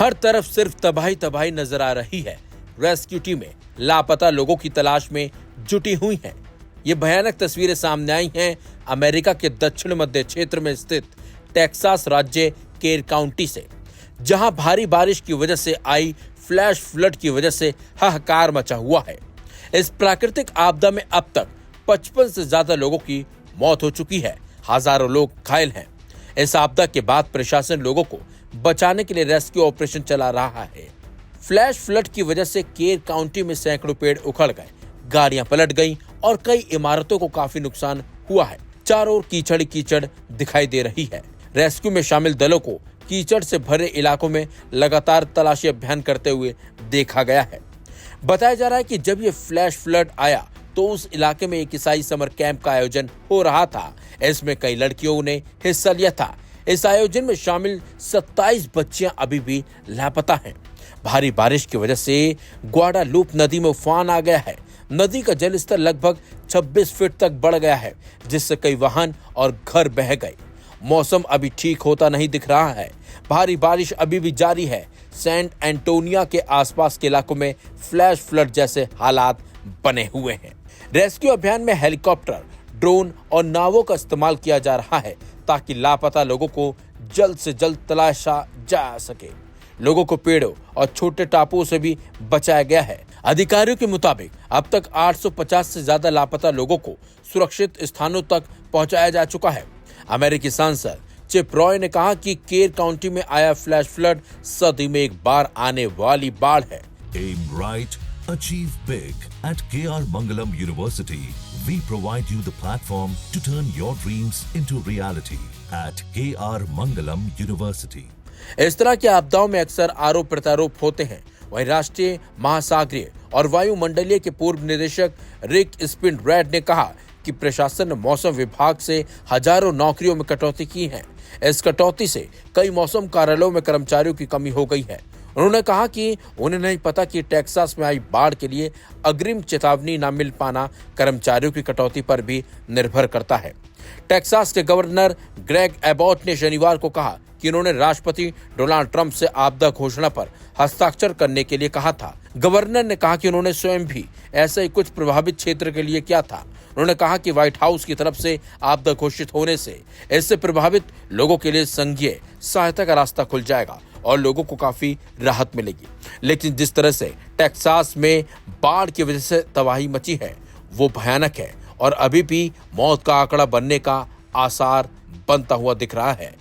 हर तरफ सिर्फ तबाही तबाही नजर आ रही है। रेस्क्यू टीमें लापता लोगों की तलाश में जुटी हुई हैं। ये भयानक तस्वीरें सामने आई हैं अमेरिका के दक्षिण मध्य क्षेत्र में स्थित टेक्सास राज्य केर काउंटी से, जहां भारी बारिश की वजह से आई फ्लैश फ्लड की वजह से हाहाकार मचा हुआ है। इस प्राकृतिक आपदा में अब तक 55 से ज्यादा लोगों की मौत हो चुकी है, हजारों लोग घायल हैं। इस आपदा के बाद प्रशासन लोगों को बचाने के लिए रेस्क्यू ऑपरेशन चला रहा है। फ्लैश फ्लड की वजह से केर काउंटी में सैकड़ों पेड़ उखड़ गए, गाड़ियां पलट गईं और कई इमारतों को काफी नुकसान हुआ है। चारों ओर कीचड़ कीचड़ दिखाई दे रही है। रेस्क्यू में शामिल दलों को कीचड़ से भरे इलाकों में लगातार तलाशी अभियान करते हुए देखा गया है। बताया जा रहा है कि जब ये फ्लैश फ्लड आया तो उस इलाके में एक ईसाई समर कैंप का आयोजन हो रहा था। इसमें कई लड़कियों ने हिस्सा लिया था। इस आयोजन में शामिल 27 बच्चियां अभी भी लापता हैं। भारी बारिश की वजह से ग्वाडालूप नदी में उफान आ गया है। नदी का जलस्तर लगभग 26 फीट तक बढ़ गया है, जिससे कई वाहन और घर बह गए। मौसम अभी ठीक होता नहीं दिख रहा है। भारी बारिश अभी भी जारी है। सैंट एंटोनिया के आसपास के इलाकों में फ्लैश फ्लड जैसे हालात बने हुए हैं। रेस्क्यू अभियान में हेलीकॉप्टर, ड्रोन और नावों का इस्तेमाल किया जा रहा है ताकि लापता लोगों को जल्द से जल्द तलाशा जा सके। लोगों को पेड़ों और छोटे टापुओं से भी बचाया गया है। अधिकारियों के मुताबिक अब तक 850 से ज्यादा लापता लोगों को सुरक्षित स्थानों तक पहुंचाया जा चुका है। अमेरिकी सांसद चिप रॉय ने कहा कि केर काउंटी में आया फ्लैश फ्लड सदी में एक बार आने वाली बाढ़ है। Aim right, achieve big. At KR Mangalam University, we provide you the platform to turn your dreams into reality. At KR Mangalam University. इस तरह की आपदाओं में अक्सर आरोप प्रत्यारोप होते हैं। वहीं राष्ट्रीय महासागरीय और वायुमंडलीय के पूर्व निदेशक रिक स्पिनरेड ने कहा कि प्रशासन ने मौसम विभाग से हजारों नौकरियों में कटौती की है। इस कटौती से कई मौसम कार्यालयों में कर्मचारियों की कमी हो गई है। उन्होंने कहा कि उन्हें नहीं पता कि टेक्सास में आई बाढ़ के लिए अग्रिम चेतावनी न मिल पाना कर्मचारियों की कटौती पर भी निर्भर करता है। टेक्सास के गवर्नर ग्रेग एबॉट ने शनिवार को कहा कि उन्होंने राष्ट्रपति डोनाल्ड ट्रंप से आपदा घोषणा पर हस्ताक्षर करने के लिए कहा था। गवर्नर ने कहा कि उन्होंने स्वयं भी ऐसा ही कुछ प्रभावित क्षेत्र के लिए किया था। उन्होंने कहा कि व्हाइट हाउस की तरफ से आपदा घोषित होने से इससे प्रभावित लोगों के लिए संघीय सहायता का रास्ता खुल जाएगा और लोगों को काफी राहत मिलेगी। लेकिन जिस तरह से टेक्सास में बाढ़ की वजह से तबाही मची है वो भयानक है और अभी भी मौत का आंकड़ा बनने का आसार बनता हुआ दिख रहा है।